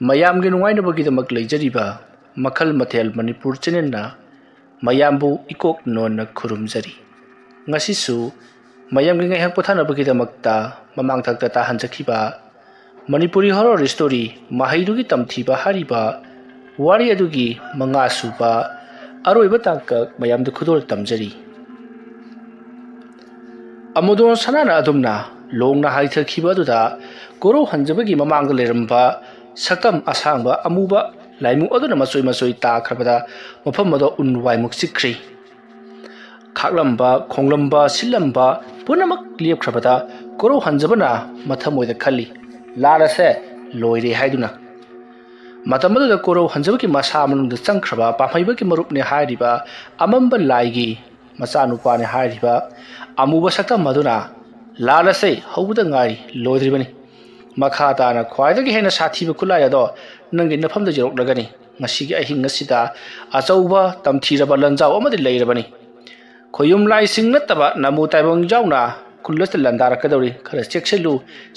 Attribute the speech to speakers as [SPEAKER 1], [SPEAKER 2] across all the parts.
[SPEAKER 1] ꯃꯌꯥꯝꯒꯤ ꯅꯨꯡꯉꯥꯏꯅꯕꯒꯤꯗꯃꯛ ꯂꯩꯖꯔꯤꯕ ꯃꯈꯜ ꯃꯊꯦꯜ ꯃꯅꯤꯄꯨꯔ ꯆꯦꯅꯦꯜꯅ ꯃꯌꯥꯝꯕꯨ ꯏꯀꯣꯛ ꯅꯣꯟꯅ ꯈꯨꯔꯨꯝꯖꯔꯤ ꯉꯁꯤꯁꯨ ꯃꯌꯥꯝꯒꯤ ꯉꯥꯏꯍꯥꯛ ꯄꯣꯊꯥꯅꯕꯒꯤꯗꯃꯛꯇ ꯃꯃꯥꯡꯊꯛꯇ ꯇꯥꯍꯟꯖꯈꯤꯕ ꯃꯅꯤꯄꯨꯔꯤ ꯍꯣꯔꯔ ꯁ꯭ꯇꯣꯔꯤ ꯃꯍꯩꯗꯨꯒꯤ ꯇꯝꯊꯤꯕ ꯍꯥꯏꯔꯤꯕ ꯋꯥꯔꯤ ꯑꯗꯨꯒꯤ ꯃꯉꯥꯁꯨꯕ ꯑꯔꯣꯏꯕ ꯇꯥꯡꯀꯛ ꯃꯌꯥꯝꯗ ꯈꯨꯗꯣꯜ ꯇꯝꯖꯔꯤ ꯑꯃꯨꯗꯣꯟ ꯁꯅꯥꯅ ꯑꯗꯨꯝꯅ ꯂꯣꯡꯅ ꯍꯥꯏꯊꯈꯤꯕ ꯑꯗꯨꯗ ꯀꯣꯔꯧ ꯍꯟꯖꯕꯒꯤ ꯃꯃꯥꯡꯗ ꯂꯩꯔꯝꯕ ꯁꯛꯇꯝ ꯑꯁꯥꯡꯕ ꯑꯃꯨꯕ ꯂꯥꯏꯃꯨ ꯑꯗꯨꯅ ꯃꯆꯣꯏ ꯃꯆꯣꯏ ꯇꯥꯈ꯭ꯔꯕꯗ ꯃꯐꯝ ꯑꯗꯨ ꯎꯟ ꯋꯥꯏꯃꯨꯛ ꯆꯤꯛꯈ꯭ꯔꯤ ꯈꯥꯛꯂꯝꯕ ꯈꯣꯡꯂꯝꯕ ꯁꯤꯜꯂꯝꯕ ꯄꯨꯝꯅꯃꯛ ꯂꯦꯞꯈ꯭ꯔꯕꯗ ꯀꯣꯔꯧ ꯍꯟꯖꯕꯅ ꯃꯊꯃꯣꯏꯗ ꯈꯜꯂꯤ ꯂꯥꯟ ꯑꯁꯦ ꯂꯣꯏꯔꯦ ꯍꯥꯏꯗꯨꯅ ꯃꯇꯝ ꯑꯗꯨꯗ ꯀꯣꯔꯧ ꯍꯟꯖꯕꯒꯤ ꯃꯁꯥ ꯃꯅꯨꯡꯗ ꯆꯪꯈ꯭ꯔꯕ ꯄꯥꯝꯍꯩꯕꯒꯤ ꯃꯔꯨꯞꯅꯦ ꯍꯥꯏꯔꯤꯕ ꯑꯃꯝꯕ ꯂꯥꯏꯒꯤ ꯃꯆꯥꯅꯨꯄꯥꯅꯦ ꯍꯥꯏꯔꯤꯕ ꯑꯃꯨꯕ ꯁꯛꯇꯝ ꯑꯗꯨꯅ ꯂꯥꯟ ꯑꯁꯦ ꯍꯧꯕꯗ ꯉꯥꯏꯔꯤ ꯂꯣꯏꯗ꯭ꯔꯤꯕꯅꯤ ꯃꯈꯥ ꯇꯥꯅ ꯈ꯭ꯋꯥꯏꯗꯒꯤ ꯍꯦꯟꯅ ꯁꯥꯊꯤꯕ ꯈꯨꯠꯂꯥꯏ ꯑꯗꯣ ꯅꯪꯒꯤ ꯅꯐꯝꯗ ꯌꯧꯔꯛꯂꯒꯅꯤ ꯉꯁꯤꯒꯤ ꯑꯍꯤꯡ ꯑꯁꯤꯗ ꯑꯆꯧꯕ ꯇꯝꯊꯤꯔꯕ ꯂꯟꯖꯥꯎ ꯑꯃꯗꯤ ꯂꯩꯔꯕꯅꯤ ꯈꯣꯌꯨꯝ ꯂꯥꯏꯁꯤꯡ ꯅꯠꯇꯕ ꯅꯃꯨ ꯇꯥꯏꯕꯪ ꯌꯥꯎꯅ ꯈꯨꯜꯂꯁꯇ ꯂꯟꯗꯥꯔꯛꯀꯗꯧꯔꯤ ꯈꯔ ꯆꯦꯛꯁꯤꯜꯂꯨ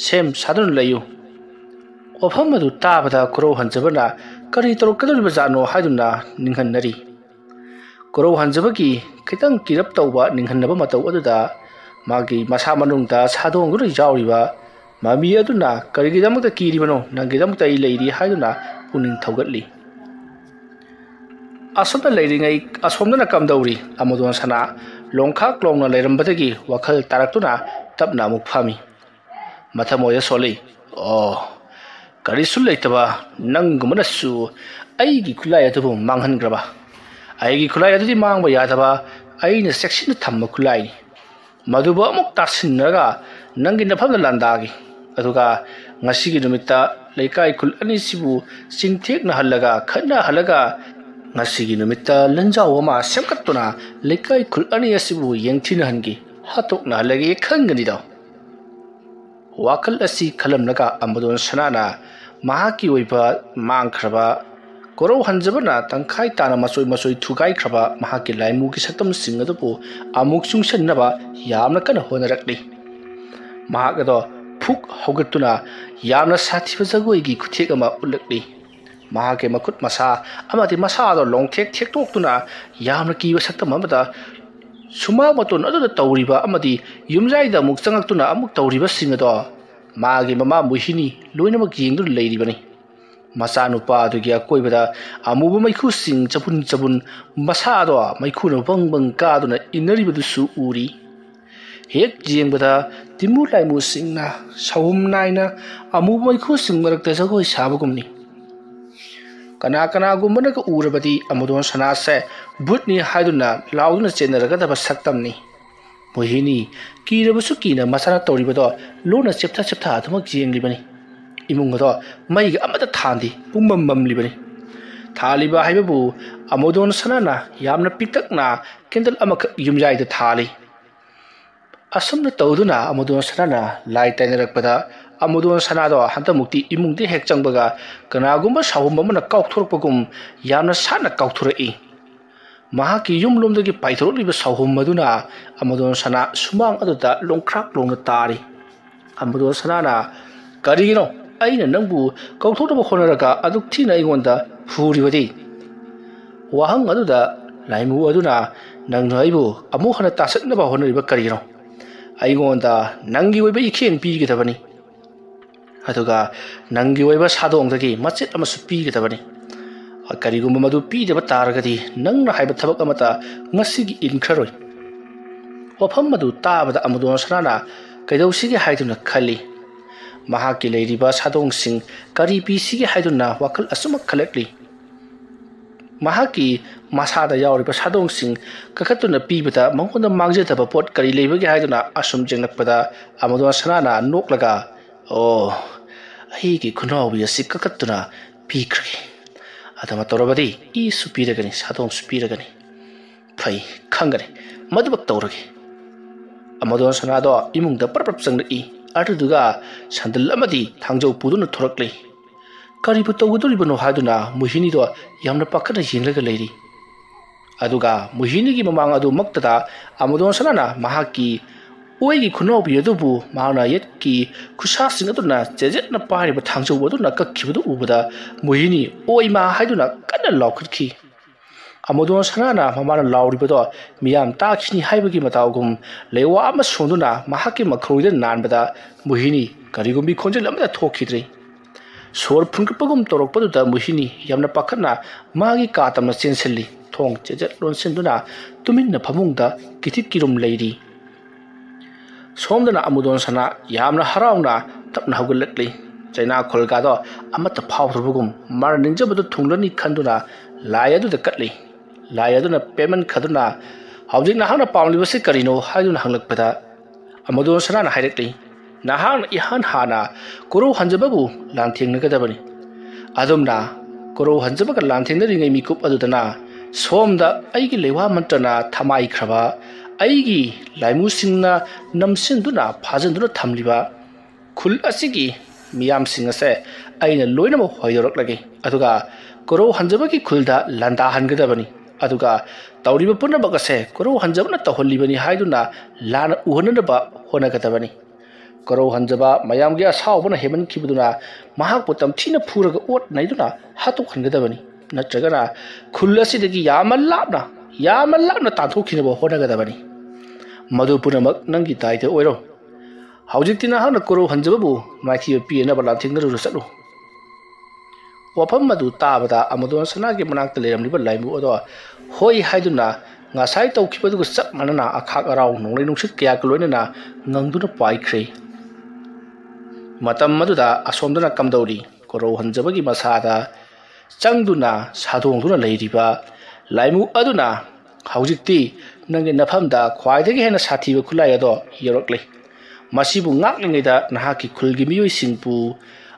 [SPEAKER 1] ꯁꯦꯝ ꯁꯥꯗꯨꯅ ꯂꯩꯌꯨ ꯋꯥꯐꯝ ꯑꯗꯨ ꯇꯥꯕꯗ ꯀꯣꯔꯧ ꯍꯟꯖꯕꯅ ꯀꯔꯤ ꯇꯧꯔꯛꯀꯗꯧꯔꯤꯕꯖꯥꯠꯅꯣ ꯍꯥꯏꯗꯨꯅ ꯅꯤꯡꯍꯟꯅꯔꯤ ꯀꯣꯔꯧ ꯍꯟꯖꯕꯒꯤ ꯈꯤꯇꯪ ꯀꯤꯔꯞ ꯇꯧꯕ ꯅꯤꯡꯍꯟꯅꯕ ꯃꯇꯧ ꯑꯗꯨꯗ ꯃꯥꯒꯤ ꯃꯁꯥ ꯃꯅꯨꯡꯗ ꯁꯥꯗꯣꯡꯗꯨꯅ ꯌꯥꯎꯔꯤꯕ ꯃꯃꯤ ꯑꯗꯨꯅ ꯀꯔꯤꯒꯤꯗꯃꯛꯇ ꯀꯤꯔꯤꯕꯅꯣ ꯅꯪꯒꯤꯗꯃꯛꯇ ꯑꯩ ꯂꯩꯔꯤ ꯍꯥꯏꯗꯨꯅ ꯄꯨꯛꯅꯤꯡ ꯊꯧꯒꯠꯂꯤ ꯑꯁꯣꯝꯗ ꯂꯩꯔꯤꯉꯩ ꯑꯁꯣꯝꯗꯅ ꯀꯝꯗꯧꯔꯤ ꯑꯃꯨꯗꯣꯟ ꯁꯅꯥ ꯂꯣꯡꯈꯥꯛ ꯂꯣꯡꯅ ꯂꯩꯔꯝꯕꯗꯒꯤ ꯋꯥꯈꯜ ꯇꯥꯔꯛꯇꯨꯅ ꯇꯞꯅ ꯑꯃꯨꯛ ꯐꯝꯃꯤ ꯃꯊꯃꯣꯏꯗ ꯁꯣꯜꯂꯤ ꯀꯔꯤꯁꯨ ꯂꯩꯇꯕ ꯅꯪꯒꯨꯝꯕꯅꯁꯨ ꯑꯩꯒꯤ ꯈꯨꯠꯂꯥꯏ ꯑꯗꯨꯕꯨ ꯃꯥꯡꯍꯟꯈ꯭ꯔꯕ ꯑꯩꯒꯤ ꯈꯨꯠꯂꯥꯏ ꯑꯗꯨꯗꯤ ꯃꯥꯡꯕ ꯌꯥꯗꯕ ꯑꯩꯅ ꯆꯦꯛꯁꯤꯟꯅ ꯊꯝꯕ ꯈꯨꯠꯂꯥꯏꯅꯤ ꯃꯗꯨꯕꯨ ꯑꯃꯨꯛ ꯇꯥꯁꯤꯟꯅꯔꯒ ꯅꯪꯒꯤ ꯅꯐꯝꯗ ꯂꯥꯟꯗꯥꯒꯤ ꯑꯗꯨꯒ ꯉꯁꯤꯒꯤ ꯅꯨꯃꯤꯠꯇ ꯂꯩꯀꯥꯏ ꯈꯨꯜ ꯑꯅꯤꯁꯤꯕꯨ ꯆꯤꯡꯊꯦꯛꯅꯍꯜꯂꯒ ꯈꯠꯅꯍꯜꯂꯒ ngasi numita lanjaw ma semkatuna lekai khul ani asibu yengthina hangi hatokna lagi khangani da wakal asi khalam naga amadon sanana mahaki oiba mangkhraba korau hanjabana tangkhai tana masoi thugai khraba mahaki laimu ki saktam sing adu amuk chungsan naba yamna kana honarakli mahagado phuk hogatuna yamna sathiba jagoi gi khuthek ama ulakli mahake makut masa amati masa do long thek tok tuna yamna ki wasakta mamada suma maton adu tawriba amati yumjai da muk changak tuna amuk tawriba singa do magi mama muhini loina mak jing du leiribani masa nupa du gya koibada amuba maikhu sing chabun masa do maikhu no bang ka duna inari badu su uri hek jing bada timu lai mu singna sawum naina amuba maikhu sing marak ta jagoi sabagumni kana gumana ka urabadi amudon sanase butni haiduna lauduna chenaraga da basaktamni mohini kirabusu kina masana toribado lona chepta athamak jenglibani imungodo maiga amada thandi pummam libani thaliba haibabu amudon sanana yamna pitakna kendal amak yumjai da thali asumna tawduna amudon sanana lai tainarakpada amudon sanado hanta mukti imungti hek changbaga kanagumba sawumbamana kaukthorpagum yamna sana kaukthorei mahaki yumlomdagi paithorliba sawummaduna amudon sana sumang aduda longkhrak longna tari amudon sanana karigino aina nangbu kaukthorba khonaraga aduk thina ingonda furibadi wahang aduda laimu aduna nangno aibu amu hana tasaknaba honariba karigino aingonda nangi oiba ikhen pigidabani aduga nangi oiba sadongdagi machet amasu pigidabani karigumba madu pidaba taragadi nangna haiba thabak amata ngasigi inkharoi wafam madu tabada amudon sanana kaidawsigi haiduna khali mahaki leiriba sadong sing kari pisigi haiduna wakal asumak khalakli mahaki masada yawriba sadong sing kakatuna pibata mangkonda mangjataba pot kari leibagi haiduna asum jenglakpada amudon sanana noklaga aigi kunawi asi kakatuna pikri adama torabadi I supiragani sadong supiragani phai khangani madubak tawragi amudon sanado imungda parprap changri aduduga sandal amadi thangjau puduna thorakli karibu tawguduribano haiduna muhini do yamna pakhana yenglaga leiri aduga muhini gi mamang adu maktada amudon sanana mahaki ꯑꯣꯏꯒꯤ ꯈꯨꯅꯧꯕꯤ ꯑꯗꯨꯕꯨ ꯃꯍꯥꯛꯅ ꯌꯦꯠꯀꯤ ꯈꯨꯠꯁꯥꯁꯤꯡ ꯑꯗꯨꯅ ꯆꯦꯖꯦꯠꯅ ꯄꯥꯏꯔꯤꯕ ꯊꯥꯡꯖꯧ ꯑꯗꯨꯅ ꯀꯛꯈꯤꯕꯗꯨ ꯎꯕꯗ ꯃꯣꯍꯤꯅꯤ ꯑꯣꯏꯃꯥ ꯍꯥꯏꯗꯨꯅ ꯀꯟꯅ ꯂꯥꯎꯈꯠꯈꯤ ꯑꯃꯗꯣꯟ ꯁꯅꯥꯅ ꯃꯃꯥꯅ ꯂꯥꯎꯔꯤꯕꯗꯣ ꯃꯤꯌꯥꯝ ꯇꯥꯈꯤꯅꯤ ꯍꯥꯏꯕꯒꯤ ꯃꯇꯥꯎꯒꯨꯝ ꯂꯩꯋꯥ ꯑꯃ ꯁꯣꯟꯗꯨꯅ ꯃꯍꯥꯛꯀꯤ ꯃꯈꯧꯔꯤꯗ ꯅꯥꯟꯕꯗ ꯃꯣꯍꯤꯅꯤ ꯀꯔꯤꯒꯨꯝꯕꯤ ꯈꯣꯟꯖꯦꯜ ꯑꯃꯠꯇ ꯊꯣꯛꯈꯤꯗ꯭ꯔꯤ ꯁꯣꯔ ꯐꯨꯟꯒꯠꯄꯒꯨꯝ ꯇꯧꯔꯛꯄꯗꯨꯗ ꯃꯣꯍꯤꯅꯤ ꯌꯥꯝꯅ ꯄꯥꯈꯠꯅ ꯃꯥꯒꯤ ꯀꯥ ꯇꯝꯅ ꯆꯦꯟꯁꯤꯜꯂꯤ ꯊꯣꯡ ꯆꯦꯖꯦꯠ ꯂꯣꯟꯁꯤꯟꯗꯨꯅ ꯇꯨꯃꯤꯟꯅ ꯐꯃꯨꯡꯗ ꯀꯤꯊꯤꯛ ꯀꯤꯔꯨꯝ ꯂꯩꯔꯤ ꯁꯣꯝꯗꯅ ꯑꯃꯗꯣꯟ ꯁꯅꯥ ꯌꯥꯝꯅ ꯍꯔꯥꯎꯅ ꯇꯞꯅ ꯍꯧꯒꯠꯂꯛꯂꯤ ꯆꯩꯅꯥ ꯈꯣꯜꯒꯥꯗꯣ ꯑꯃꯠꯇ ꯐꯥꯎꯗ꯭ꯔꯕꯒꯨꯝ ꯃꯥꯅ ꯅꯤꯡꯖꯕꯗꯨ ꯊꯨꯡꯂꯅꯤ ꯈꯟꯗꯨꯅ ꯂꯥꯏ ꯑꯗꯨꯗ ꯀꯠꯂꯤ ꯂꯥꯏ ꯑꯗꯨꯅ ꯄꯦꯃꯟꯈꯗꯨꯅ ꯍꯧꯖꯤꯛ ꯅꯍꯥꯛꯅ ꯄꯥꯝꯂꯤꯕꯁꯤ ꯀꯔꯤꯅꯣ ꯍꯥꯏꯗꯨꯅ ꯍꯪꯂꯛꯄꯗ ꯑꯃꯗꯣꯟ ꯁꯅꯥꯅ ꯍꯥꯏꯔꯛꯂꯤ ꯅꯍꯥꯛꯅ ꯏꯍꯥꯟ ꯍꯥꯟꯅ ꯀꯣꯔꯧ ꯍꯟꯖꯕꯕꯨ ꯂꯥꯟꯊꯦꯡꯅꯒꯗꯕꯅꯤ ꯑꯗꯨꯝꯅ ꯀꯣꯔꯧ ꯍꯟꯖꯕꯒ ꯂꯥꯟꯊꯦꯡꯅꯔꯤꯉꯩ ꯃꯤꯀꯨꯞ ꯑꯗꯨꯗꯅ ꯁꯣꯝꯗ ꯑꯩꯒꯤ ꯂꯩꯋꯥ ꯃꯟꯇ꯭ꯔꯅ ꯊꯃꯥꯏꯈ꯭ꯔꯕ ꯑꯩꯒꯤ ꯂꯥꯏꯃꯨꯁꯤꯡꯅ ꯅꯝꯁꯤꯟꯗꯨꯅ ꯐꯥꯖꯤꯟꯗꯨꯅ ꯊꯝꯂꯤꯕ ꯈꯨꯜ ꯑꯁꯤꯒꯤ ꯃꯤꯌꯥꯝꯁꯤꯡ ꯑꯁꯦ ꯑꯩꯅ ꯂꯣꯏꯅꯃꯛ ꯍꯣꯏꯗꯣꯔꯛꯂꯒꯦ ꯑꯗꯨꯒ ꯀꯣꯔꯧ ꯍꯟꯖꯕꯒꯤ ꯈꯨꯜꯗ ꯂꯥꯟꯗꯥꯍꯟꯒꯗꯕꯅꯤ ꯑꯗꯨꯒ ꯇꯧꯔꯤꯕ ꯄꯨꯝꯅꯃꯛ ꯑꯁꯦ ꯀꯣꯔꯧ ꯍꯟꯖꯕꯅ ꯇꯧꯍꯜꯂꯤꯕꯅꯤ ꯍꯥꯏꯗꯨꯅ ꯂꯥꯟꯅ ꯎꯍꯟꯅꯅꯕ ꯍꯣꯠꯅꯒꯗꯕꯅꯤ ꯀꯣꯔꯧ ꯍꯟꯖꯕ ꯃꯌꯥꯝꯒꯤ ꯑꯁꯥꯎꯕꯅ ꯍꯦꯃꯟꯈꯤꯕꯗꯨꯅ ꯃꯍꯥꯛꯄꯨ ꯇꯝꯊꯤꯅ ꯐꯨꯔꯒ ꯑꯣꯠ ꯅꯩꯗꯨꯅ ꯍꯥꯠꯇꯣꯛꯍꯟꯒꯗꯕꯅꯤ ꯅꯠꯇ꯭ꯔꯒꯅ ꯈꯨꯜ ꯑꯁꯤꯗꯒꯤ ꯌꯥꯝꯅ ꯂꯥꯞꯅ ꯇꯥꯟꯊꯣꯛꯈꯤꯅꯕ ꯍꯣꯠꯅꯒꯗꯕꯅꯤ ꯃꯗꯨ ꯄꯨꯝꯅꯃꯛ ꯅꯪꯒꯤ ꯗꯥꯏꯇ ꯑꯣꯏꯔꯣ ꯍꯧꯖꯤꯛꯇꯤ ꯅꯍꯥꯛꯅ ꯀꯣꯔꯧ ꯍꯟꯖꯕꯕꯨ ꯃꯥꯏꯊꯤꯕ ꯄꯤꯅꯕ ꯂꯥꯟꯊꯦꯡꯅꯔꯨꯔ ꯆꯠꯂꯨ ꯋꯥꯐꯝ ꯑꯗꯨ ꯇꯥꯕꯗ ꯑꯃꯗꯣꯟ ꯁꯅꯥꯒꯤ ꯃꯅꯥꯛꯇ ꯂꯩꯔꯝꯂꯤꯕ ꯂꯥꯏꯃꯨ ꯑꯗꯣ ꯍꯣꯏ ꯍꯥꯏꯗꯨꯅ ꯉꯁꯥꯏ ꯇꯧꯈꯤꯕꯗꯨꯒ ꯆꯞ ꯃꯥꯟꯅꯅ ꯑꯈꯥꯛ ꯑꯔꯥꯎ ꯅꯣꯡꯂꯩ ꯅꯨꯡꯁꯤꯠ ꯀꯌꯥꯒ ꯂꯣꯏꯅꯅ ꯉꯪꯗꯨꯅ ꯄꯥꯏꯈ꯭ꯔꯦ ꯃꯇꯝ ꯑꯗꯨꯗ ꯑꯁꯣꯝꯗꯅ ꯀꯝꯗꯧꯔꯤ ꯀꯣꯔꯧ ꯍꯟꯖꯕꯒꯤ ꯃꯁꯥꯗ ꯆꯪꯗꯨꯅ ꯁꯥꯗꯣꯡꯗꯨꯅ ꯂꯩꯔꯤꯕ ꯂꯥꯏꯃꯨ ꯑꯗꯨꯅ ꯍꯧꯖꯤꯛꯇꯤ ꯅꯪꯒꯤ ꯅꯐꯝꯗ ꯈ꯭ꯋꯥꯏꯗꯒꯤ ꯍꯦꯟꯅ ꯁꯥꯊꯤꯕ ꯈꯨꯠꯂꯥꯏ ꯑꯗꯣ ꯌꯧꯔꯛꯂꯦ ꯃꯁꯤꯕꯨ ꯉꯥꯛꯂꯤꯉꯩꯗ ꯅꯍꯥꯛꯀꯤ ꯈꯨꯜꯒꯤ ꯃꯤꯑꯣꯏꯁꯤꯡꯕꯨ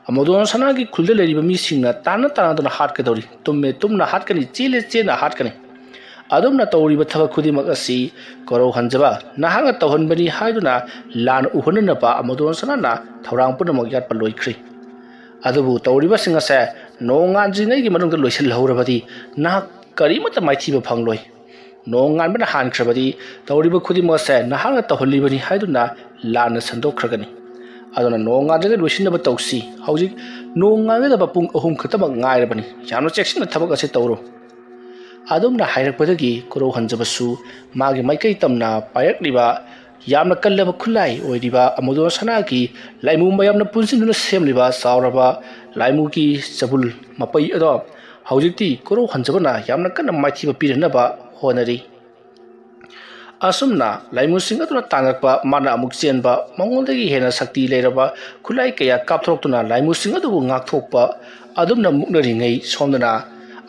[SPEAKER 1] ꯑꯃꯗꯣꯟ ꯁꯅꯥꯒꯤ ꯈꯨꯜꯗ ꯂꯩꯔꯤꯕ ꯃꯤꯁꯤꯡꯅ ꯇꯥꯟꯅꯗꯨꯅ ꯍꯥꯠꯀꯗꯧꯔꯤ ꯇꯨꯝꯃꯦ ꯇꯨꯝꯅ ꯍꯥꯠꯀꯅꯤ ꯆꯦꯟꯅ ꯍꯥꯠꯀꯅꯤ ꯑꯗꯨꯝꯅ ꯇꯧꯔꯤꯕ ꯊꯕꯛ ꯈꯨꯗꯤꯡꯃꯛ ꯑꯁꯤ ꯀꯣꯔꯧ ꯍꯟꯖꯕ ꯅꯍꯥꯛꯅ ꯇꯧꯍꯟꯕꯅꯤ ꯍꯥꯏꯗꯨꯅ ꯂꯥꯟꯅ ꯎꯍꯟꯅꯅꯕ ꯑꯃꯗꯣꯟ ꯁꯅꯥꯅ ꯊꯧꯔꯥꯡ ꯄꯨꯝꯅꯃꯛ ꯌꯥꯠꯄ ꯂꯣꯏꯈ꯭ꯔꯦ ꯑꯗꯨꯕꯨ ꯇꯧꯔꯤꯕꯁꯤꯡ ꯑꯁꯦ ꯅꯣꯡꯉꯥꯟꯗ꯭ꯔꯤꯉꯩꯒꯤ ꯃꯅꯨꯡꯗ ꯂꯣꯏꯁꯤꯜꯍꯧꯔꯕꯗꯤ ꯅꯍꯥꯛ ꯀꯔꯤꯃꯠꯇ ꯃꯥꯏꯊꯤꯕ ꯐꯪꯂꯣꯏ ꯅꯣꯡꯉꯥꯟꯕꯅ ꯍꯥꯟꯈ꯭ꯔꯕꯗꯤ ꯇꯧꯔꯤꯕ ꯈꯨꯗꯤꯡꯃꯛ ꯑꯁꯦ ꯅꯍꯥꯛꯅ ꯇꯧꯍꯜꯂꯤꯕꯅꯤ ꯍꯥꯏꯗꯨꯅ ꯂꯥꯟꯅ ꯁꯟꯗꯣꯛꯈ꯭ꯔꯒꯅꯤ ꯑꯗꯨꯅ ꯅꯣꯡꯉꯥꯟꯗ꯭ꯔꯤꯉꯩ ꯂꯣꯏꯁꯤꯟꯅꯕ ꯇꯧꯁꯤ ꯍꯧꯖꯤꯛ ꯅꯣꯡꯉꯥꯟꯒꯗꯕ ꯄꯨꯡ 3 ꯈꯛꯇꯃꯛ ꯉꯥꯏꯔꯕꯅꯤ ꯌꯥꯝꯅ ꯆꯦꯛꯁꯤꯟꯅ ꯊꯕꯛ ꯑꯁꯤ ꯇꯧꯔꯣ ꯑꯗꯨꯝꯅ ꯍꯥꯏꯔꯛꯄꯗꯒꯤ ꯀꯣꯔꯧ ꯍꯟꯖꯕꯁꯨ ꯃꯥꯒꯤ ꯃꯥꯏꯀꯩ ꯇꯝꯅ ꯄꯥꯏꯔꯛꯂꯤꯕ ꯌꯥꯝꯅ ꯀꯜꯂꯕ ꯈꯨꯠꯂꯥꯏ ꯑꯣꯏꯔꯤꯕ ꯑꯃꯗꯣꯟ ꯁꯅꯥꯒꯤ ꯂꯥꯏꯃꯨ ꯃꯌꯥꯝꯅ ꯄꯨꯟꯁꯤꯟꯗꯨꯅ ꯁꯦꯝꯂꯤꯕ ꯆꯥꯎꯔꯕ ꯂꯥꯏꯃꯨꯒꯤ ꯆꯕꯨꯜ ꯃꯄꯩ ꯑꯗꯣ ꯍꯧꯖꯤꯛꯇꯤ ꯀꯣꯔꯧ ꯍꯟꯖꯕꯅ ꯌꯥꯝꯅ ꯀꯟꯅ ꯃꯥꯏꯊꯤꯕ ꯄꯤꯔꯅꯕ ꯍꯣꯠꯅꯔꯤ ꯑꯁꯨꯝꯅ ꯂꯥꯏꯃꯨꯁꯤꯡ ꯑꯗꯨꯅ ꯇꯥꯡꯔꯛꯄ ꯃꯥꯅ ꯑꯃꯨꯛ ꯆꯦꯟꯕ ꯃꯉꯣꯟꯗꯒꯤ ꯍꯦꯟꯅ ꯁꯛꯇꯤ ꯂꯩꯔꯕ ꯈꯨꯠꯂꯥꯏ ꯀꯌꯥ ꯀꯥꯞꯊꯣꯛꯇꯨꯅ ꯂꯥꯏꯃꯨꯁꯤꯡ ꯑꯗꯨꯕꯨ ꯉꯥꯛꯊꯣꯛꯄ ꯑꯗꯨꯝꯅ ꯃꯨꯛꯅꯔꯤꯉꯩ ꯁꯣꯝꯗꯅ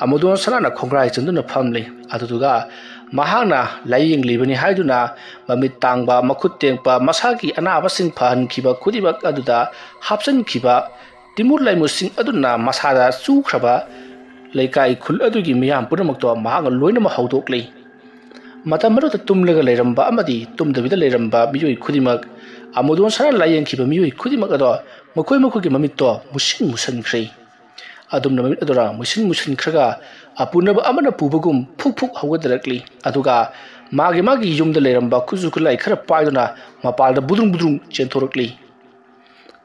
[SPEAKER 1] ꯑꯃꯗꯣꯟ ꯁꯅꯥꯅ ꯈꯣꯡꯒ꯭ꯔꯥꯏ ꯆꯟꯗꯨꯅ ꯐꯝꯂꯤ ꯑꯗꯨꯗꯨꯒ ꯃꯍꯥꯛꯅ ꯂꯥꯏꯌꯦꯡꯂꯤꯕꯅꯤ ꯍꯥꯏꯗꯨꯅ ꯃꯃꯤꯠ ꯇꯥꯡꯕ ꯃꯈꯨꯠ ꯇꯦꯡꯄ ꯃꯁꯥꯒꯤ ꯑꯅꯥꯕꯁꯤꯡ ꯐꯍꯟꯈꯤꯕ ꯈꯨꯗꯤꯡꯃꯛ ꯑꯗꯨꯗ ꯍꯥꯞꯆꯤꯟꯈꯤꯕ ꯇꯤꯃꯨꯔ ꯂꯥꯏꯃꯨꯁꯤꯡ ꯑꯗꯨꯅ ꯃꯁꯥꯗ ꯆꯨꯈ꯭ꯔꯕ ꯂꯩꯀꯥꯏ ꯈꯨꯜ ꯑꯗꯨꯒꯤ ꯃꯤꯌꯥꯝ ꯄꯨꯝꯅꯃꯛꯇꯣ ꯃꯍꯥꯛꯅ ꯂꯣꯏꯅꯃꯛ ꯍꯧꯗꯣꯛꯂꯤ ꯃꯇꯝ ꯑꯗꯨꯗ ꯇꯨꯝꯂꯒ ꯂꯩꯔꯝꯕ ꯑꯃꯗꯤ ꯇꯨꯝꯗꯕꯤꯗ ꯂꯩꯔꯝꯕ ꯃꯤꯑꯣꯏ ꯈꯨꯗꯤꯡꯃꯛ ꯑꯃꯗꯣꯟ ꯁꯅꯥ ꯂꯥꯏꯌꯦꯡꯈꯤꯕ ꯃꯤꯑꯣꯏ ꯈꯨꯗꯤꯡꯃꯛ ꯑꯗꯣ ꯃꯈꯣꯏꯒꯤ ꯃꯃꯤꯠꯇꯣ ꯃꯨꯁꯤꯟꯈ꯭ꯔꯦ ꯑꯗꯨꯝꯅ ꯃꯃꯤꯠ ꯑꯗꯨꯅ ꯃꯨꯁꯤꯟꯈ꯭ꯔꯒ ꯑꯄꯨꯅꯕ ꯑꯃꯅ ꯄꯨꯕꯒꯨꯝ ꯐꯨꯛ ꯍꯧꯒꯠꯗꯔꯛꯂꯤ ꯑꯗꯨꯒ ꯃꯥꯒꯤ ꯌꯨꯝꯗ ꯂꯩꯔꯝꯕ ꯈꯨꯠꯁꯨ ꯈꯨꯠꯂꯥꯏ ꯈꯔ ꯄꯥꯏꯗꯨꯅ ꯃꯄꯥꯜꯗ ꯕꯨꯗ꯭ꯔꯨꯡ ꯆꯦꯟꯊꯣꯔꯛꯂꯤ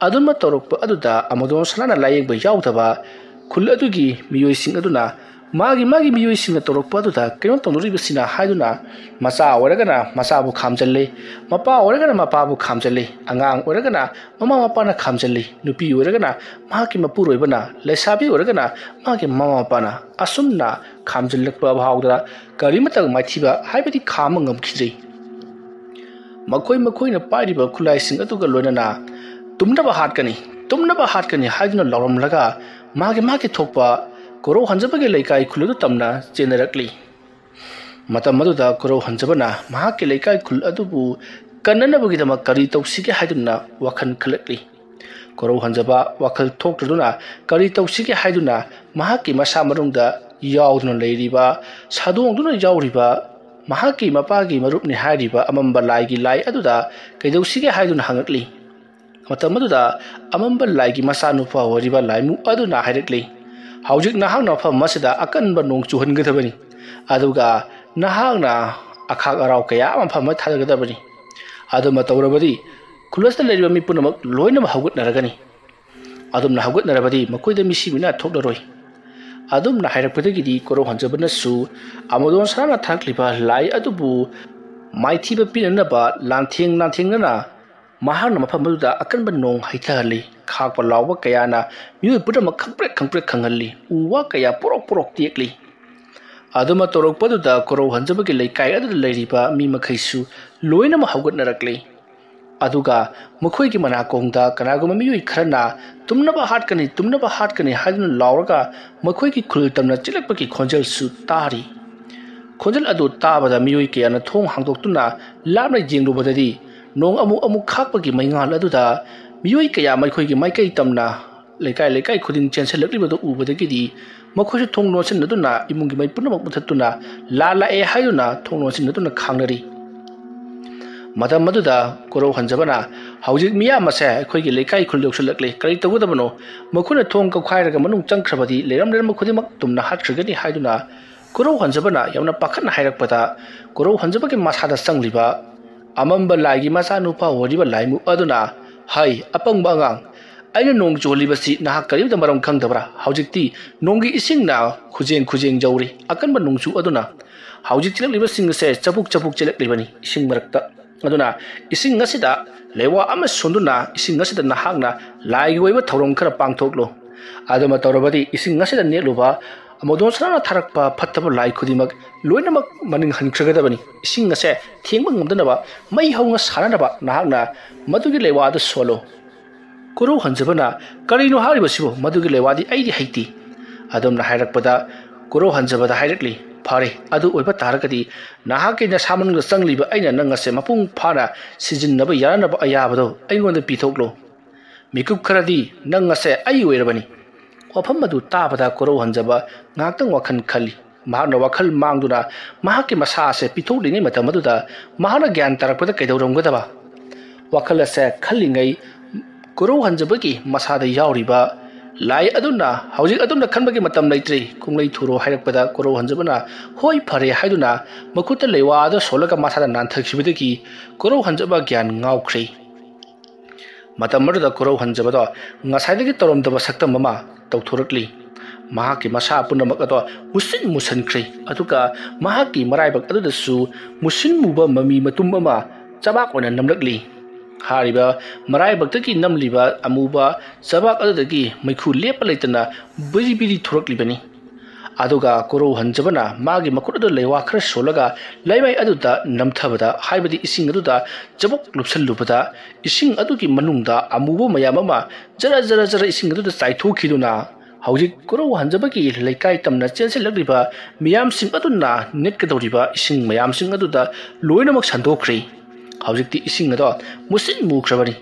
[SPEAKER 1] ꯑꯗꯨꯝꯅ ꯇꯧꯔꯛꯄ ꯑꯗꯨꯗ ꯑꯃꯗꯣꯟ ꯁꯅꯥꯅ ꯂꯥꯏꯌꯦꯡꯕ ꯌꯥꯎꯗꯕ ꯈꯨꯜ ꯑꯗꯨꯒꯤ ꯃꯤꯑꯣꯏꯁꯤꯡ ꯑꯗꯨꯅ मागी मियोइसिंग तौरप कई तौनरीबसिना मचा ओरगना मचाबू खामजल्ले मपा ओरगना मपाबू खामजल्ले अंगांग ओरगना ममा मपाना खामजल्ले नुपी ओरगना माकी मपुरोइबना लेसाबी ओरगना माकी ममा मपाना असुमना खामजल्लकपा भावदा करीमतक माइथिबा हाइबदि खाम ngमखिद्रै मखोइना पाइरिबा खुलाइसिंग अदुगा लोइनना तुमनबा हाटकनी हाइदुना लौरमलगा मागी थोकपा कोरो हंजबगे लेकाई खुलुदु तमना चेनरकली मतम मदुदा कोरो हंजबना महाके लेकाई खुल अदुबु कन्ननबगिदमा करी तौसिगे हाइदुना वखन खलकली कोरो हंजबा वखल थोक्तुना करी तौसिगे हाइदुना महाके मसा मरुंगदा याउदुना लेरिबा सादोंदुना याउरिबा महाके मपागी मरुपनि हाइरिबा अमंबा लाइगी लाई अदुदा कैदौसिगे हाइदुना हंगकली मतम मदुदा अमंबा लाइगी मसा नुपा वरिबा लाइमु अदुना हाइरकली हौजिक नहांना फम मसिदा अकनबा नोंग चुहनगदबनी अदुगा नहांना अखाग अराव कया मफम थागदबनी aduma tawrabadi khulasta leriba mi punamak loina haugatnaragani adumna haugatnarabadi makoida misi mina thoklaroi adumna hairakpadagidi koro hanjabana su amodon sana thakliba lai adubu maithiba pinanaba lantheng mahana mafamduda akanba nong haithali khakpa lawba kayana miu pudamak khangprek khangalli uwa kaya porok tiekli aduma torokpaduda koro hanjabagi leikai adu leiriba mi makhaisu loina ma haugatnarakli aduga mukhoigi manakongda kanaguma miyoi kharana tumnaba hatkani haduna lawraga mukhoigi khultamna chilakpaki khonjal su tari khonjal adu tabada miyoi kayana thong hangdoktuna lamna jengrubadadi nong amu khakpagi maingal aduda miyoi kaya maikhoi maikai tamna leikai khuding chenselaklibodo ubadagidi makhoisu thong nosin naduna imungi mai punamak muthatuna lala e hayuna thong nosin naduna khangnari madam maduda koro hanjabana haujik miya mase khoi gi leikai khuldokshalakle kari tawudabano makhuna thong ka khairaga manung changkhrabadi leram khodimak tumna hatkhigani haiduna koro hanjabana yamna pakhatna hairakpada koro hanjabagi masada sangliba amamba laigi masa nupa horiba laimu aduna hai apangba angang aina nong jolibasi na karibda maram khangdabra haujikti nongi isingna khujeng jawri akanba nongchu aduna haujik chilakliba singse chapuk chilaklibani ising marakta aduna ising ngasida lewa ama sonduna ising ngasida nahakna laigi waiba thorong khara pangthoklo adama tawrabadi ising ngasida neluba amodon sana tharakpa phattaba lai khudimak loinamak maning hankhragadabani ising ngase thengba ngamdanaba mai haunga sananaba nahakna madugi lewa adu solo koro hanjabana karino haribasibo madugi lewadi aidi haiti adamna hairakpada koro hanjabada hairakli phare adu oiba taragadi nahake na samanung sangliba aina nangase mapung phana sijinnaba yaranaba ayabado aingonda pithoklo mikup kharadi nangase ai oirabani wafam madu tabada koro hanjaba ngaktang wakhan khali mahana wakhal mangduna mahake masa se pithoklingai matamaduda mahana gyan tarakpada kaidoromgadaba wakhal ase khallingai koro hanjabagi masada yauriba lai aduna haujik adumna khanbagi matam leitri kunglei thuro hairakpada koro hanjabana hoi phare haiduna makuta lewa ado solaga masada nanthakibadagi koro hanjaba gyan ngaukhri matam maruda koro hanjabada ngasaidagi toromdaba saktam mama tawthorakli mahaki masa punamak ado musankhri aduka mahaki maraibak adudasu musin muba mami matum mama chabak ona namlakli hariba marai baktaki namliba amuba sabak adagi maikhu lepa leitana biri thoraklibani aduga koro hanjabana magi makudu lewa khra solaga laibai aduda namthabada haibadi ising aduda jabok lupsallubada ising adugi manungda amubo mayamama jara ising aduda chaithokiduna haujik koro hanjabagi leikai tamna chenselakriba miyam sing aduna netkadoriba ising mayam sing aduda loinamak sandokri haujikti ising ado musin mukhrabani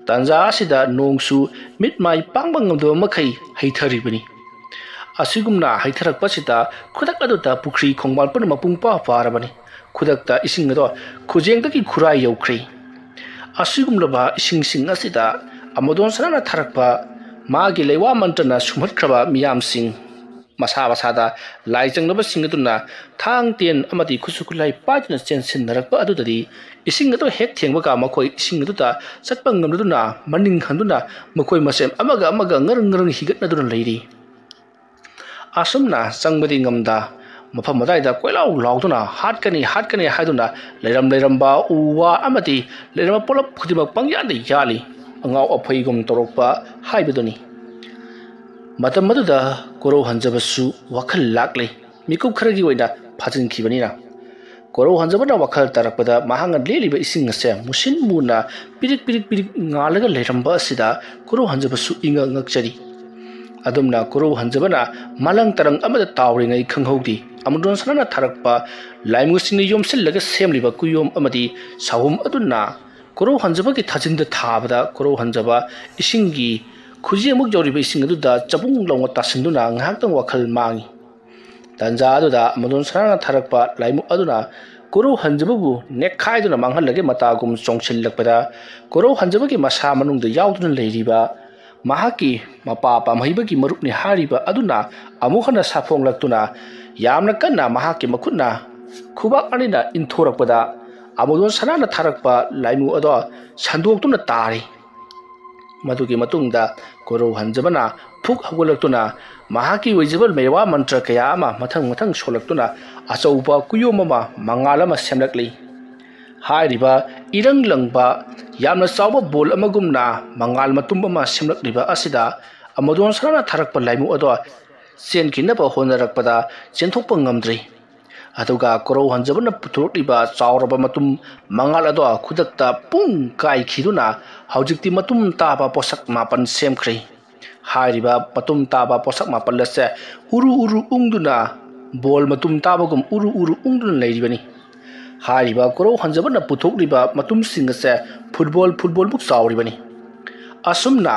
[SPEAKER 1] tanja asida nongsu mitmai pangbangdo makhai haitharibani asigumna haitharakpasida khudak aduta pukri khongmal pun mapungpa parabani khudakta ising ado khujengdaki khurai yaukhri asigumlaba ising asida amodon sana tharakpa magi lewa mantana sumhatkraba miyam sing masada lai jangnaba singaduna thang ten amadi khusukulai pajna chensin narakpa adudadi ising ado hek thengbaga makoi ising aduda satpang ngamduna maning khanduna makoi masem amaga ngarang higatna dun leiri asumna sangbadi ngamda mafam madaida koilau lauduna hatkani haiduna leiramba uwa amadi leirama polap khudima pangyanda yali angau aphaigum torokpa haibaduni matam maduda koro hanjabasu wakhal laklei mikup kharagi oina phajinkhibanina koro hanjabana wakhal tarakpada mahanga leliba ising ase musin muna pirik ngalaga leramba asida koro hanjabasu inga ngakchari adumna koro hanjabana malang tarang amada tawringai khanghodi amudon sanana tharakpa laimusingni yomsillaga semliba kuyom amadi sawum aduna koro hanjabagi thajinda thabada koro hanjaba isingi khuji amuk jawriba ising aduda chapung lawnga tasinduna ngaktang wakhal mangi tanja aduda amudon sanana tharakpa laimu aduna koro hanjababu nekhaiduna manghalage matagum chongchillakpada koro hanjabagi masa manungda yauduna leiriba mahaki mapa pamhaibagi marupni hariba aduna amukhana safonglaktuna yamna kanna mahaki makhutna khubak anina inthorakpada ꯑꯃꯣꯗꯣꯟ ꯁꯅꯥꯅ ꯊꯥꯔꯛꯄ ꯂꯥꯏꯃꯨ ꯑꯗꯣ ꯁꯟꯗꯣꯛꯇꯨꯅ ꯇꯥꯔꯤ ꯃꯗꯨꯒꯤ ꯃꯇꯨꯡꯗ ꯀꯣꯔꯧ ꯍꯟꯖꯕꯅ ꯐꯨꯛ ꯍꯧꯒꯠꯂꯛꯇꯨꯅ ꯃꯍꯥꯛꯀꯤ ꯑꯣꯏꯖꯕ ꯃꯩꯋꯥ ꯃꯟꯇ꯭ꯔ ꯀꯌꯥ ꯑꯃ ꯃꯊꯪ ꯁꯣꯜꯂꯛꯇꯨꯅ ꯑꯆꯧꯕ ꯀꯨꯌꯣꯝ ꯑꯃ ꯃꯉꯥꯜ ꯑꯃ ꯁꯦꯝꯂꯛꯂꯤ ꯍꯥꯏꯔꯤꯕ ꯏꯔꯪ ꯂꯪꯕ ꯌꯥꯝꯅ ꯆꯥꯎꯕ ꯕꯣꯜ ꯑꯃꯒꯨꯝꯅ ꯃꯉꯥꯜ ꯃꯇꯨꯝ ꯑꯃ ꯁꯦꯝꯂꯛꯂꯤꯕ ꯑꯁꯤꯗ ꯑꯃꯣꯗꯣꯟ ꯁꯅꯥꯅ ꯊꯥꯔꯛꯄ ꯂꯥꯏꯃꯨ ꯑꯗꯣ ꯆꯦꯟꯈꯤꯅꯕ ꯍꯣꯠꯅꯔꯛꯄꯗ ꯆꯦꯟꯊꯣꯛꯄ ꯉꯝꯗ꯭ꯔꯤ ꯑꯗꯨꯒ ꯀꯣꯔꯧ ꯍꯟꯖꯕꯅ ꯄꯨꯊꯣꯔꯛꯂꯤꯕ ꯆꯥꯎꯔꯕ ꯃꯇꯨꯝ ꯃꯉꯥꯜ ꯑꯗꯣ ꯈꯨꯗꯛꯇ ꯄꯨꯡ ꯀꯥꯏꯈꯤꯗꯨꯅ ꯍꯧꯖꯤꯛꯇꯤ ꯃꯇꯨꯝ ꯇꯥꯕ ꯄꯣꯠꯁꯛ ꯃꯥꯄꯟ ꯁꯦꯝꯈ꯭ꯔꯦ ꯍꯥꯏꯔꯤꯕ ꯃꯇꯨꯝ ꯇꯥꯕ ꯄꯣꯠꯁꯛ ꯃꯥꯄꯜ ꯑꯁꯦ ꯎꯔꯨ ꯎꯪꯗꯨꯅ ꯕꯣꯜ ꯃꯇꯨꯝ ꯇꯥꯕꯒꯨꯝ ꯎꯔꯨ ꯎꯪꯗꯨꯅ ꯂꯩꯔꯤꯕꯅꯤ ꯍꯥꯏꯔꯤꯕ ꯀꯣꯔꯧ ꯍꯟꯖꯕꯅ ꯄꯨꯊꯣꯛꯂꯤꯕ ꯃꯇꯨꯝꯁꯤꯡ ꯑꯁꯦ ꯐꯨꯠꯕꯣꯜꯃꯨꯛ ꯆꯥꯎꯔꯤꯕꯅꯤ ꯑꯁꯨꯝꯅ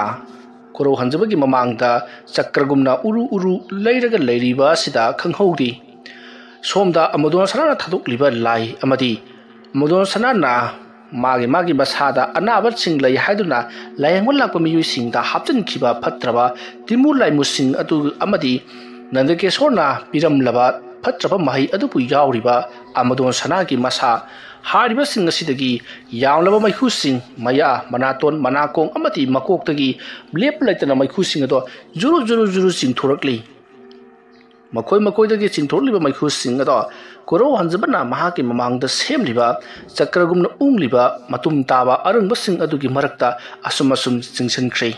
[SPEAKER 1] ꯀꯣꯔꯧ ꯍꯟꯖꯕꯒꯤ ꯃꯃꯥꯡꯗ ꯆꯀ꯭ꯔꯒꯨꯝꯅ ꯎꯔꯨ ꯂꯩꯔꯒ ꯂꯩꯔꯤꯕ ꯑꯁꯤꯗ ꯈꯪꯍꯧꯗꯦ ꯁꯣꯝꯗ ꯑꯃꯣꯗꯣꯟ ꯁꯅꯥꯅ ꯊꯥꯗꯣꯛꯂꯤꯕ ꯂꯥꯏ ꯑꯃꯗꯤ ꯑꯃꯣꯗꯣꯟ ꯁꯅꯥꯅ ꯃꯥꯒꯤ ꯃꯁꯥꯗ ꯑꯅꯥꯕꯁꯤꯡ ꯂꯩ ꯍꯥꯏꯗꯨꯅ ꯂꯥꯌꯦꯡꯕ ꯂꯥꯛꯄ ꯃꯤꯑꯣꯏꯁꯤꯡꯗ ꯍꯥꯞꯆꯤꯟꯈꯤꯕ ꯐꯠꯇ꯭ꯔꯕ ꯇꯤꯃꯨ ꯂꯥꯏꯃꯨꯁꯤꯡ ꯑꯗꯨ ꯑꯃꯗꯤ ꯅꯟꯗꯀꯦꯁꯣꯔꯅ ꯄꯤꯔꯝꯂꯕ ꯐꯠꯇ꯭ꯔꯕ ꯃꯍꯩ ꯑꯗꯨꯕꯨ ꯌꯥꯎꯔꯤꯕ ꯑꯃꯣꯗꯣꯟ ꯁꯅꯥꯒꯤ ꯃꯁꯥ ꯍꯥꯏꯔꯤꯕꯁꯤꯡ ꯑꯁꯤꯗꯒꯤ ꯌꯥꯝꯂꯕ ꯃꯩꯈꯨꯁꯤꯡ ꯃꯌꯥ ꯃꯅꯥꯇꯣꯟ ꯃꯅꯥꯀꯣꯡ ꯑꯃꯗꯤ ꯃꯀꯣꯛꯇꯒꯤ ꯂꯦꯞꯄ ꯂꯩꯇꯅ ꯃꯩꯈꯨꯁꯤꯡ ꯑꯗꯣ ꯖꯨꯔꯨ ꯆꯤꯡꯊꯣꯔꯛꯂꯤ ꯃꯈꯣꯏꯗꯒꯤ ꯆꯤꯡꯊꯣꯔꯛꯂꯤꯕ ꯃꯩꯈꯨꯁꯤꯡ ꯑꯗꯣ ꯀꯣꯔꯧ ꯍꯟꯖꯕꯅ ꯃꯍꯥꯛꯀꯤ ꯃꯃꯥꯡꯗ ꯁꯦꯝꯂꯤꯕ ꯆꯀ꯭ꯔꯒꯨꯝꯅ ꯎꯪꯂꯤꯕ ꯃꯇꯨꯝ ꯇꯥꯕ ꯑꯔꯪꯕꯁꯤꯡ ꯑꯗꯨꯒꯤ ꯃꯔꯛꯇ ꯑꯁꯨꯝ ꯆꯤꯡꯁꯤꯟꯈ꯭ꯔꯦ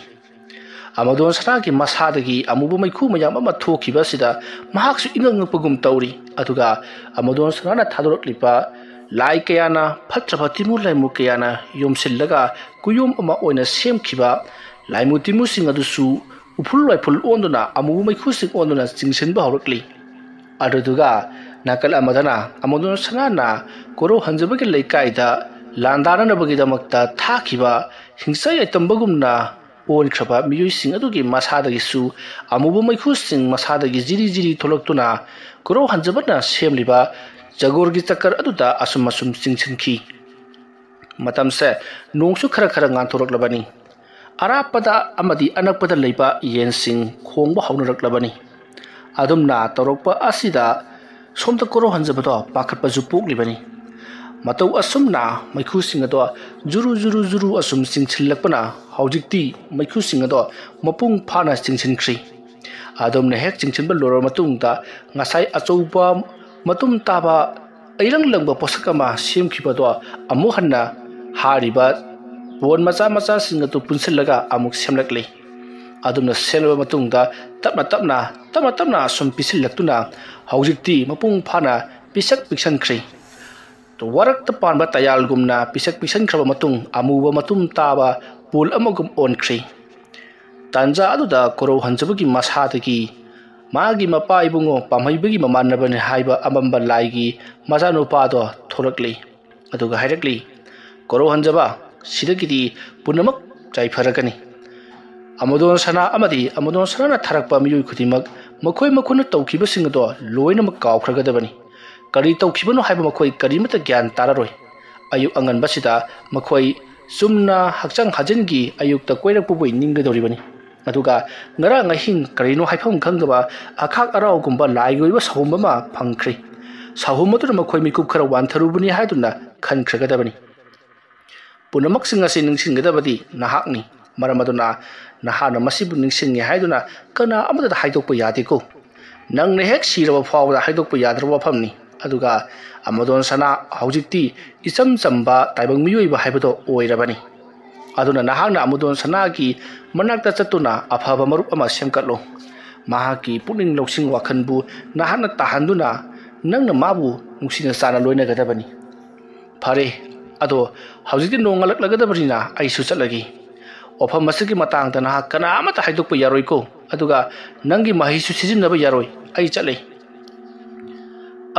[SPEAKER 1] ꯑꯃꯣꯗꯣꯟ ꯁꯅꯥꯒꯤ ꯃꯁꯥꯗꯒꯤ ꯑꯃꯨꯕ ꯃꯩꯈꯨ ꯃꯌꯥꯝ ꯑꯃ ꯊꯣꯛꯈꯤꯕ ꯑꯁꯤꯗ ꯃꯍꯥꯛꯁꯨ ꯏꯉꯛꯉꯛꯄꯒꯨꯝ ꯇꯧꯔꯤ ꯑꯗꯨꯒ ꯑꯃꯣꯗꯣꯟ ꯁꯅꯥꯅ ꯊꯥꯗꯣꯔꯛꯂꯤꯕ ꯂꯥꯏ ꯀꯌꯥꯅ ꯐꯠꯇ꯭ꯔꯕ ꯇꯤꯃꯨ ꯂꯥꯏꯃꯨ ꯀꯌꯥꯅ ꯌꯣꯝꯁꯤꯜꯂꯒ ꯀꯨꯌꯣꯝ ꯑꯃ ꯑꯣꯏꯅ ꯁꯦꯝꯈꯤꯕ ꯂꯥꯏꯃꯨ ꯇꯤꯃꯨꯁꯤꯡ ꯑꯗꯨꯁꯨ ꯎꯐꯨꯜ ꯋꯥꯏꯐꯨꯜ ꯑꯣꯟꯗꯨꯅ ꯑꯃꯨꯕ ꯃꯩꯈꯨꯁꯤꯡ ꯑꯣꯟꯗꯨꯅ ꯆꯤꯡꯁꯤꯟꯕ ꯍꯧꯔꯛꯂꯤ ꯑꯗꯨꯗꯨꯒ ꯅꯥꯀꯜ ꯑꯃꯗꯅ ꯑꯃꯣꯗꯣꯟ ꯁꯅꯥꯅ ꯀꯣꯔꯧ ꯍꯟꯖꯕꯒꯤ ꯂꯩꯀꯥꯏꯗ ꯂꯥꯟꯗꯥꯅꯅꯕꯒꯤꯗꯃꯛꯇ ꯊꯥꯈꯤꯕ ꯍꯤꯡꯆꯥꯏ ꯌꯥꯏꯇꯝꯕꯒꯨꯝꯅ ꯑꯣꯟꯈ꯭ꯔꯕ ꯃꯤꯑꯣꯏꯁꯤꯡ ꯑꯗꯨꯒꯤ ꯃꯁꯥꯗꯒꯤꯁꯨ ꯑꯃꯨꯕ ꯃꯩꯈꯨꯁꯤꯡ ꯃꯁꯥꯗꯒꯤ ꯖꯤꯔꯤ ꯊꯣꯛꯂꯛꯇꯨꯅ ꯀꯣꯔꯧ ꯍꯟꯖꯕꯅ ꯁꯦꯝꯂꯤꯕ ꯖꯒꯣꯔꯒꯤ ꯆꯀꯔ ꯑꯗꯨꯗ ꯑꯁꯨꯝ ꯆꯤꯡꯁꯤꯟꯈꯤ ꯃꯇꯝꯁꯦ ꯅꯣꯡꯁꯨ ꯈꯔ ꯉꯥꯟꯊꯣꯔꯛꯂꯕꯅꯤ ꯑꯔꯥꯞꯄꯗ ꯑꯃꯗꯤ ꯑꯅꯛꯄꯗ ꯂꯩꯕ ꯌꯦꯟꯁꯤꯡ ꯈꯣꯡꯕ ꯍꯧꯅꯔꯛꯂꯕꯅꯤ ꯑꯗꯨꯝꯅ ꯇꯧꯔꯛꯄ ꯑꯁꯤꯗ ꯁꯣꯝꯗ ꯀꯣꯔꯧ ꯍꯟꯖꯕꯗꯣ ꯄꯥꯈꯠꯄꯁꯨ ꯄꯣꯛꯂꯤꯕꯅꯤ ꯃꯇꯧ ꯑꯁꯨꯝꯅ ꯃꯩꯈꯨꯁꯤꯡ ꯑꯗꯣ ꯖꯨꯔꯨ ꯑꯁꯨꯝ ꯆꯤꯡꯁꯤꯜꯂꯛꯄꯅ ꯍꯧꯖꯤꯛꯇꯤ ꯃꯩꯈꯨꯁꯤꯡ ꯑꯗꯣ ꯃꯄꯨꯡ ꯐꯥꯅ ꯆꯤꯡꯁꯤꯟꯈ꯭ꯔꯤ ꯑꯗꯨꯝꯅ ꯍꯦꯛ ꯆꯤꯡꯁꯤꯟꯕ ꯂꯣꯏꯔꯕ ꯃꯇꯨꯡꯗ ꯉꯁꯥꯏ ꯑꯆꯧꯕ ꯃꯇꯨꯝ ꯇꯥꯕ ꯑꯩꯔꯪ ꯂꯪꯕ ꯄꯣꯠꯁꯛ ꯑꯃ ꯁꯦꯝꯈꯤꯕꯗꯣ ꯑꯃꯨꯛ ꯍꯟꯅ ꯍꯥꯏꯔꯤꯕ ꯕꯣꯟ ꯃꯆꯥꯁꯤꯡ ꯑꯗꯨ ꯄꯨꯟꯁꯤꯜꯂꯒ ꯑꯃꯨꯛ ꯁꯦꯝꯂꯛꯂꯤ ꯑꯗꯨꯝꯅ ꯁꯦꯝꯂꯕ ꯃꯇꯨꯡꯗ ꯇꯞꯅ ꯑꯁꯨꯝ ꯄꯤꯁꯤꯜꯂꯛꯇꯨꯅ ꯍꯧꯖꯤꯛꯇꯤ ꯃꯄꯨꯡ ꯐꯥꯅ ꯄꯤꯛꯁꯟꯈ꯭ꯔꯤ ꯋꯥꯔꯛꯇ ꯄꯥꯟꯕ ꯇꯌꯥꯜꯒꯨꯝꯅ ꯄꯤꯛꯁꯟꯈ꯭ꯔꯕ ꯃꯇꯨꯡ ꯑꯃꯨꯕ ꯃꯇꯨꯝ ꯇꯥꯕ ꯄꯣꯜ ꯑꯃꯒꯨꯝ ꯑꯣꯟꯈ꯭ꯔꯤ ꯇꯥꯟꯖꯥ ꯑꯗꯨꯗ ꯀꯣꯔꯧ ꯍꯟꯖꯕꯒꯤ ꯃꯁꯥꯗꯒꯤ ꯃꯥꯒꯤ ꯃꯄꯥ ꯏꯕꯨꯡꯉꯣ ꯄꯥꯝꯍꯩꯕꯒꯤ ꯃꯃꯥꯟꯅꯕꯅꯤ ꯍꯥꯏꯕ ꯑꯃꯝꯕ ꯂꯥꯏꯒꯤ ꯃꯆꯥꯅꯨꯄꯥꯗꯣ ꯊꯣꯔꯛꯂꯤ ꯑꯗꯨꯒ ꯍꯥꯏꯔꯛꯂꯤ ꯀꯣꯔꯧ ꯍꯟꯖꯕ ꯁꯤꯗꯒꯤꯗꯤ ꯄꯨꯝꯅꯃꯛ ꯆꯥꯏꯐꯔꯒꯅꯤ ꯑꯃꯣꯗꯣꯟ ꯁꯅꯥ ꯑꯃꯗꯤ ꯑꯃꯣꯗꯣꯟ ꯁꯅꯥꯅ ꯊꯥꯔꯛꯄ ꯃꯤꯑꯣꯏ ꯈꯨꯗꯤꯡꯃꯛ ꯃꯈꯣꯏꯅ ꯇꯧꯈꯤꯕꯁꯤꯡ ꯑꯗꯣ ꯂꯣꯏꯅꯃꯛ ꯀꯥꯎꯈ꯭ꯔꯒꯗꯕꯅꯤ ꯀꯔꯤ ꯇꯧꯈꯤꯕꯅꯣ ꯍꯥꯏꯕ ꯃꯈꯣꯏ ꯀꯔꯤꯃꯠꯇ ꯒ꯭ꯌꯥꯟ ꯇꯥꯔꯔꯣꯏ ꯑꯌꯨꯛ ꯑꯉꯟꯕꯁꯤꯗ ꯃꯈꯣꯏ ꯆꯨꯝꯅ ꯍꯛꯆꯥꯡ ꯍꯥꯖꯤꯟꯒꯤ ꯑꯌꯨꯛꯇ ꯀꯣꯏꯔꯛꯄꯕꯨ ꯅꯤꯡꯒꯗꯧꯔꯤꯕꯅꯤ ꯑꯗꯨꯒ ꯉꯔꯥꯡ ꯑꯍꯤꯡ ꯀꯔꯤꯅꯣ ꯍꯥꯏꯐꯝ ꯈꯪꯗꯕ ꯑꯈꯥꯛ ꯑꯔꯥꯎꯒꯨꯝꯕ ꯂꯥꯏꯒꯤ ꯑꯣꯏꯕ ꯁꯥꯍꯨꯝ ꯑꯃ ꯐꯪꯈ꯭ꯔꯤ ꯁꯥꯍꯨꯝ ꯑꯗꯨꯅ ꯃꯈꯣꯏ ꯃꯤꯀꯨꯞ ꯈꯔ ꯋꯥꯟꯊꯔꯨꯕꯅꯤ ꯍꯥꯏꯗꯨꯅ ꯈꯟꯈ꯭ꯔꯒꯗꯕꯅꯤ ꯄꯨꯝꯅꯃꯛꯁꯤꯡ ꯑꯁꯤ ꯅꯤꯡꯁꯤꯡꯒꯗꯕꯗꯤ ꯅꯍꯥꯛꯅꯤ ꯃꯔꯝ ꯑꯗꯨꯅ ꯅꯍꯥꯛꯅ ꯃꯁꯤꯕꯨ ꯅꯤꯡꯁꯤꯡꯉꯦ ꯍꯥꯏꯗꯨꯅ ꯀꯅꯥ ꯑꯃꯠꯇꯗ ꯍꯥꯏꯗꯣꯛꯄ ꯌꯥꯗꯦꯀꯣ ꯅꯪꯅ ꯍꯦꯛ ꯁꯤꯔꯕ ꯐꯥꯎꯕꯗ ꯍꯥꯏꯗꯣꯛꯄ ꯌꯥꯗ꯭ꯔꯕ ꯋꯥꯐꯝꯅꯤ ꯑꯗꯨꯒ ꯑꯃꯣꯗꯣꯟ ꯁꯅꯥ ꯍꯧꯖꯤꯛꯇꯤ ꯏꯆꯝ ꯆꯝꯕ ꯇꯥꯏꯕꯪ ꯃꯤꯑꯣꯏꯕ ꯍꯥꯏꯕꯗꯣ ꯑꯣꯏꯔꯕꯅꯤ ꯑꯗꯨꯅ ꯅꯍꯥꯛꯅ ꯑꯃꯣꯗꯣꯟ ꯁꯅꯥꯒꯤ ꯃꯅꯥꯛꯇ ꯆꯠꯇꯨꯅ ꯑꯐꯕ ꯃꯔꯨꯞ ꯑꯃ ꯁꯦꯝꯒꯠꯂꯣ ꯃꯍꯥꯛꯀꯤ ꯄꯨꯛꯅꯤꯡ ꯂꯧꯁꯤꯡ ꯋꯥꯈꯟꯕꯨ ꯅꯍꯥꯛꯅ ꯇꯥꯍꯟꯗꯨꯅ ꯅꯪꯅ ꯃꯥꯕꯨ ꯅꯨꯡꯁꯤꯅ ꯆꯥꯟꯅ ꯂꯣꯏꯅꯒꯗꯕꯅꯤ ꯐꯔꯦ ꯑꯗꯣ ꯍꯧꯖꯤꯛꯇꯤ ꯅꯣꯡꯉꯥꯜꯂꯛꯂꯒꯗꯕꯅꯤꯅ ꯑꯩꯁꯨ ꯆꯠꯂꯒꯦ ꯋꯥꯐꯝ ꯑꯁꯤꯒꯤ ꯃꯇꯥꯡꯗ ꯅꯍꯥꯛ ꯀꯅꯥ ꯑꯃꯠꯇ ꯍꯥꯏꯗꯣꯛꯄ ꯌꯥꯔꯣꯏꯀꯣ ꯑꯗꯨꯒ ꯅꯪꯒꯤ ꯃꯍꯩꯁꯨ ꯁꯤꯖꯤꯟꯅꯕ ꯌꯥꯔꯣꯏ ꯑꯩ ꯆꯠꯂꯦ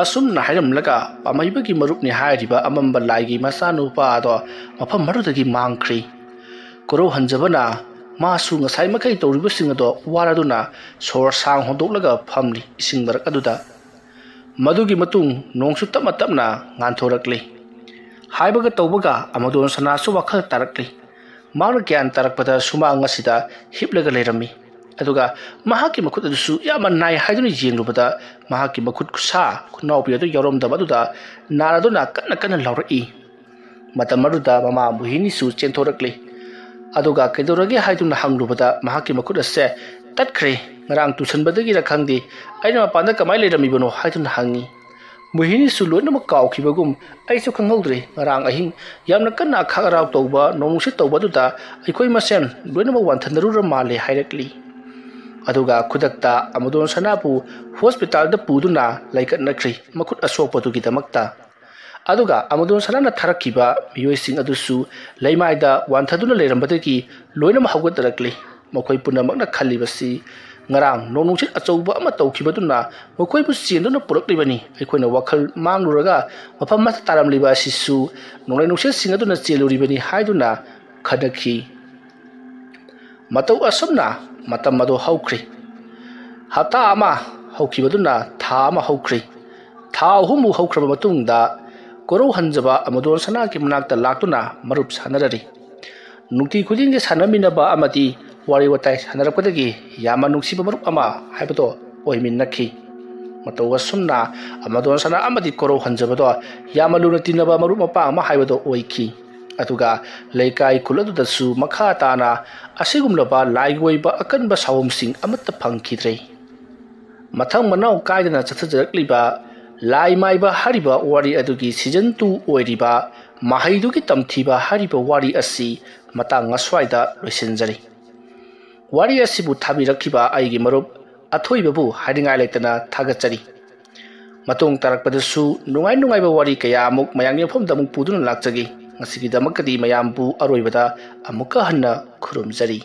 [SPEAKER 1] ꯑꯁꯨꯝꯅ ꯍꯥꯏꯔꯝꯂꯒ ꯄꯥꯝꯍꯩꯕꯒꯤ ꯃꯔꯨꯞꯅꯤ ꯍꯥꯏꯔꯤꯕ ꯑꯃꯝꯕ ꯂꯥꯏꯒꯤ ꯃꯆꯥꯅꯨꯄꯥ ꯑꯗꯣ ꯃꯐꯝ ꯑꯗꯨꯗꯒꯤ ꯃꯥꯡꯈ꯭ꯔꯤ ꯀꯣꯔꯧ ꯍꯟꯖꯕꯅ ꯃꯥꯁꯨ ꯉꯁꯥꯏ ꯃꯈꯩ ꯇꯧꯔꯤꯕꯁꯤꯡ ꯑꯗꯣ ꯋꯥꯔꯗꯨꯅ ꯁꯣꯔ ꯁꯥꯡ ꯍꯣꯟꯗꯣꯛꯂꯒ ꯐꯝꯂꯤ ꯏꯁꯤꯡ ꯃꯔꯛ ꯑꯗꯨꯗ ꯃꯗꯨꯒꯤ ꯃꯇꯨꯡ ꯅꯣꯡꯁꯨ ꯇꯞꯅ ꯉꯥꯟꯊꯣꯔꯛꯂꯤ ꯍꯥꯏꯕꯒ ꯇꯧꯕꯒ ꯑꯃꯣꯗꯣꯟ ꯁꯅꯥꯁꯨ ꯋꯥꯈꯜ ꯇꯥꯔꯛꯂꯤ ꯃꯥꯅ ꯒ꯭ꯌꯥꯟ ꯇꯥꯔꯛꯄꯗ ꯁꯨꯃꯥꯡ ꯑꯁꯤꯗ ꯍꯤꯞꯂꯒ ꯂꯩꯔꯝꯃꯤ ꯑꯗꯨꯒ ꯃꯍꯥꯛꯀꯤ ꯃꯈꯨꯠ ꯑꯗꯨꯁꯨ ꯌꯥꯝꯅ ꯅꯥꯏ ꯍꯥꯏꯗꯨꯅ ꯌꯦꯡꯂꯨꯕꯗ ꯃꯍꯥꯛꯀꯤ ꯃꯈꯨꯠ ꯈꯨꯠꯁꯥ ꯈꯨꯠꯅꯥꯎꯄꯤ ꯑꯗꯨ ꯌꯥꯎꯔꯝꯗꯕ ꯑꯗꯨꯗ ꯅꯥꯔꯗꯨꯅ ꯀꯟꯅ ꯂꯥꯎꯔꯛꯏ Matam maruda mama buhini su chentorakli. Aduga kedorage haiduna hanglubada mahaki makut ase tatkre ngarang tusan badagi rakhangdi aina mapanda kamai leramibano haiduna hangi. Buhini su loina makaw khibagum aisu khanghaudre ngarang ahing yamna kanna khagaraw tawba nongsi tawbaduda aikoi masen loina ma wanthandarura male hairakli. Aduga khudakta amadon sanapu hospital da puduna laikat nakri makut asopatu gidamakta. Aduga amadon sanana tharakiba miyoising adusu leimaida wanthaduna leirambadagi loina ma hawgatarakli makoi punamakna khalibasi ngarang nonungsit achouba ama tawkhibaduna makoi bu chenduna puraklibani aikoina wakhal mangluraga mafam ma taramliba sisu nonglai nungsit singaduna cheluribani haiduna khadakhi matau asomna matam mado hawkhri hata ama hawkhibaduna tha ama hawkhri tha humu hawkhraba matungda Koro hanjaba amadon sana ki manakta laktuna marup sanarari. Nukti khuding ge sanaminaba amati wari watai sanarapkadagi yama nuksiba marup ama haibato oimin nakhi. Matawa sumna amadon sana amati koro hanjaba do yama luna tinaba marup mapa ama haibato oiki. Atuga leikai khuladu dasu makha tana asigumlaba laigwaiba akanba sawumsing amatta phangkhidre. Mathang manau kaidana chathajarakliba Lai maiba hariba wari adugi season 2 oiriba mahaidugi tamthiba hariba wari asi matang aswaida loisenjari wari asibu thabirakhiba aigi marup athoibabu haringai leitana thagachari matong tarakpadasu nungai ba wari kaya amuk mayang yefomda muk puduna lakchagi ngasigi damakadi mayambu aroibada amuka hanna khurumjari